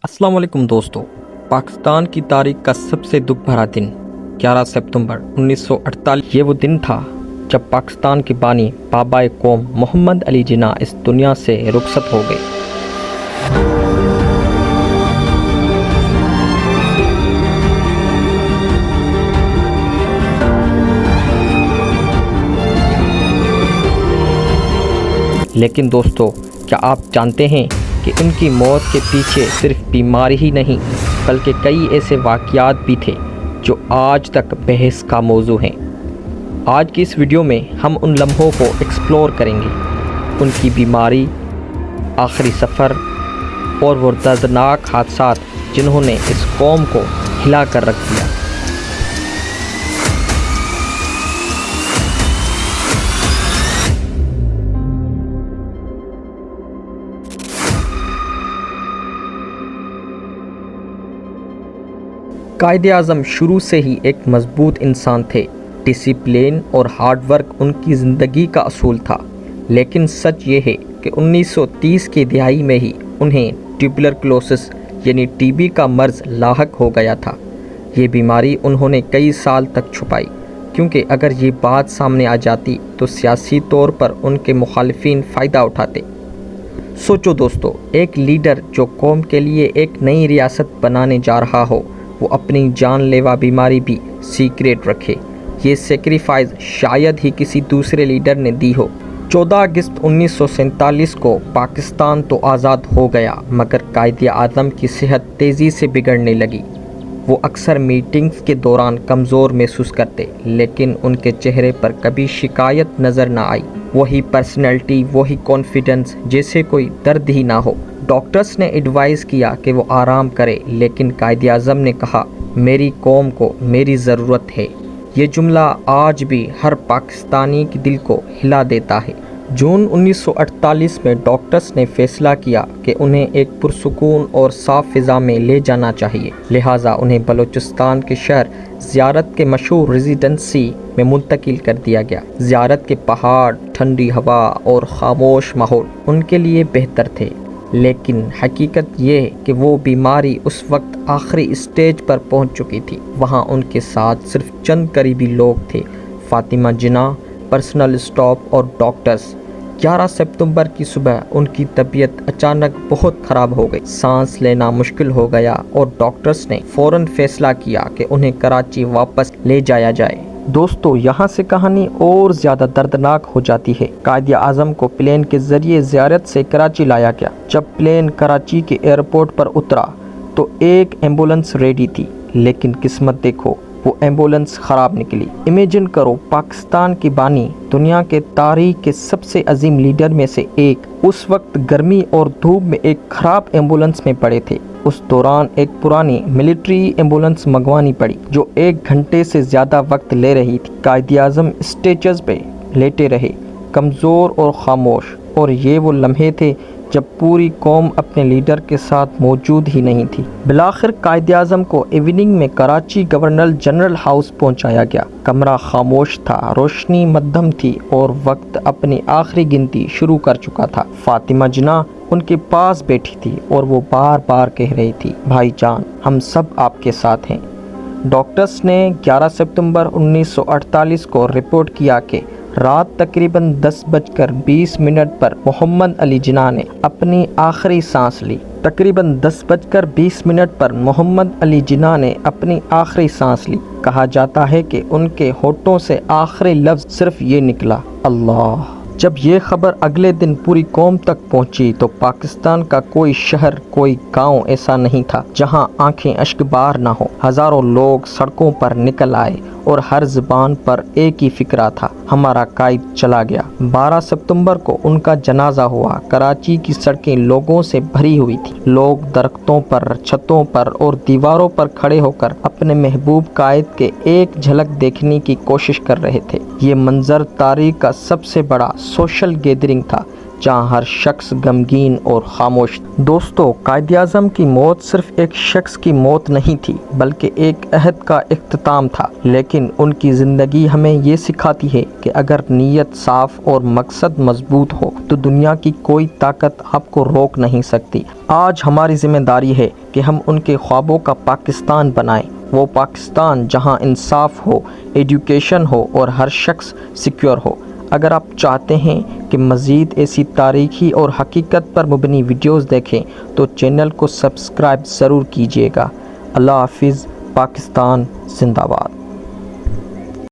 अस्सलाम वालेकुम दोस्तों। पाकिस्तान की तारीख का सबसे दुख भरा दिन 11 सितंबर 1948 ये वो दिन था जब पाकिस्तान के बानी बाबाए कौम मोहम्मद अली जिन्ना इस दुनिया से रुखसत हो गए। लेकिन दोस्तों, क्या आप जानते हैं कि उनकी मौत के पीछे सिर्फ बीमारी ही नहीं बल्कि कई ऐसे वाक़यात भी थे जो आज तक बहस का मौजू हैं। आज की इस वीडियो में हम उन लम्हों को एक्सप्लोर करेंगे, उनकी बीमारी, आखिरी सफ़र और वो दर्दनाक हादसात जिन्होंने इस कौम को हिला कर रख दिया। कायद-ए-आज़म शुरू से ही एक मजबूत इंसान थे। डिसिप्लिन और हार्ड वर्क उनकी ज़िंदगी का असूल था। लेकिन सच ये है कि 1930 की दिहाई में ही उन्हें ट्यूबरकुलोसिस यानी टीबी का मर्ज़ लाहक हो गया था। ये बीमारी उन्होंने कई साल तक छुपाई, क्योंकि अगर ये बात सामने आ जाती तो सियासी तौर पर उनके मुखालिफिन फ़ायदा उठाते। सोचो दोस्तों, एक लीडर जो कौम के लिए एक नई रियासत बनाने जा रहा हो, वो अपनी जानलेवा बीमारी भी सीक्रेट रखे। ये सेक्रीफाइस शायद ही किसी दूसरे लीडर ने दी हो। 14 अगस्त 1947 को पाकिस्तान तो आज़ाद हो गया, मगर कायद-ए-आज़म की सेहत तेज़ी से बिगड़ने लगी। वो अक्सर मीटिंग्स के दौरान कमज़ोर महसूस करते, लेकिन उनके चेहरे पर कभी शिकायत नज़र ना आई। वही पर्सनैलिटी, वही कॉन्फिडेंस, जैसे कोई दर्द ही ना हो। डॉक्टर्स ने एडवाइस किया कि वो आराम करे, लेकिन कायद-ए-आज़म ने कहा, मेरी कौम को मेरी ज़रूरत है। ये जुमला आज भी हर पाकिस्तानी के दिल को हिला देता है। जून 1948 में डॉक्टर्स ने फैसला किया कि उन्हें एक पुरसुकून और साफ़ फ़िज़ा में ले जाना चाहिए। लिहाजा उन्हें बलूचिस्तान के शहर ज़ियारत के मशहूर रेजिडेंसी में मुंतकिल कर दिया गया। ज़ियारत के पहाड़, ठंडी हवा और ख़ामोश माहौल उनके लिए बेहतर थे, लेकिन हकीकत ये है कि वो बीमारी उस वक्त आखिरी स्टेज पर पहुंच चुकी थी। वहाँ उनके साथ सिर्फ चंद करीबी लोग थे, फातिमा जिन्ना, पर्सनल स्टाफ और डॉक्टर्स। 11 सितंबर की सुबह उनकी तबीयत अचानक बहुत ख़राब हो गई। सांस लेना मुश्किल हो गया और डॉक्टर्स ने फ़ौरन फैसला किया कि उन्हें कराची वापस ले जाया जाए। दोस्तों, यहाँ से कहानी और ज़्यादा दर्दनाक हो जाती है। कायद-ए-आज़म को प्लेन के ज़रिए ज़ियारत से कराची लाया गया। जब प्लेन कराची के एयरपोर्ट पर उतरा तो एक एम्बुलेंस रेडी थी, लेकिन किस्मत देखो, वो एम्बुलेंस ख़राब निकली। इमेजिन करो, पाकिस्तान की बानी, दुनिया के तारीख के सबसे अजीम लीडर में से एक, उस वक्त गर्मी और धूप में एक ख़राब एम्बुलेंस में पड़े थे। उस दौरान एक पुरानी मिलिट्री एम्बुलेंस मंगवानी पड़ी जो 1 घंटे से ज़्यादा वक्त ले रही थी। कायद-ए-आज़म स्टेचर्स पे लेटे रहे, कमज़ोर और खामोश। और ये वो लम्हे थे जब पूरी कौम अपने लीडर के साथ मौजूद ही नहीं थी। बिलाखिर कायद-ए-आज़म को इवनिंग में कराची गवर्नर जनरल हाउस पहुंचाया गया। कमरा खामोश था, रोशनी मध्यम थी और वक्त अपनी आखिरी गिनती शुरू कर चुका था। फातिमा जिन्ना उनके पास बैठी थी और वो बार बार कह रही थी, भाईजान, हम सब आपके साथ हैं। डॉक्टर्स ने 11 सितंबर 1948 को रिपोर्ट किया कि रात तकरीबन 10:20 पर मोहम्मद अली जिन्ना ने अपनी आखिरी सांस ली। तकरीबन 10:20 पर मोहम्मद अली जिन्ना ने अपनी आखिरी सांस ली। कहा जाता है कि उनके होठों से आखिरी लफ्ज़ सिर्फ ये निकला, अल्लाह। जब ये खबर अगले दिन पूरी कौम तक पहुंची तो पाकिस्तान का कोई शहर, कोई गांव ऐसा नहीं था जहां आंखें अश्कबार ना हो। हज़ारों लोग सड़कों पर निकल आए और हर ज़बान पर एक ही फिक्रा था, हमारा कायद चला गया। 12 सितंबर को उनका जनाजा हुआ। कराची की सड़कें लोगों से भरी हुई थी। लोग दरख्तों पर, छतों पर और दीवारों पर खड़े होकर अपने महबूब कायद के एक झलक देखने की कोशिश कर रहे थे। ये मंजर तारीख का सबसे बड़ा सोशल गैदरिंग था। جہاں ہر شخص غمگین اور خاموش۔ دوستو، قائد اعظم کی موت صرف ایک شخص کی موت نہیں تھی بلکہ ایک عہد کا اختتام تھا، لیکن ان کی زندگی ہمیں یہ سکھاتی ہے کہ اگر نیت صاف اور مقصد مضبوط ہو تو دنیا کی کوئی طاقت آپ کو روک نہیں سکتی۔ آج ہماری ذمہ داری ہے کہ ہم ان کے خوابوں کا پاکستان بنائیں، وہ پاکستان جہاں انصاف ہو، ایجوکیشن ہو اور ہر شخص سیکیور ہو۔ اگر آپ چاہتے ہیں کہ مزید ایسی تاریخی اور حقیقت پر مبنی ویڈیوز دیکھیں تو چینل کو سبسکرائب ضرور کیجیے گا۔ اللہ حافظ۔ پاکستان زندہ باد۔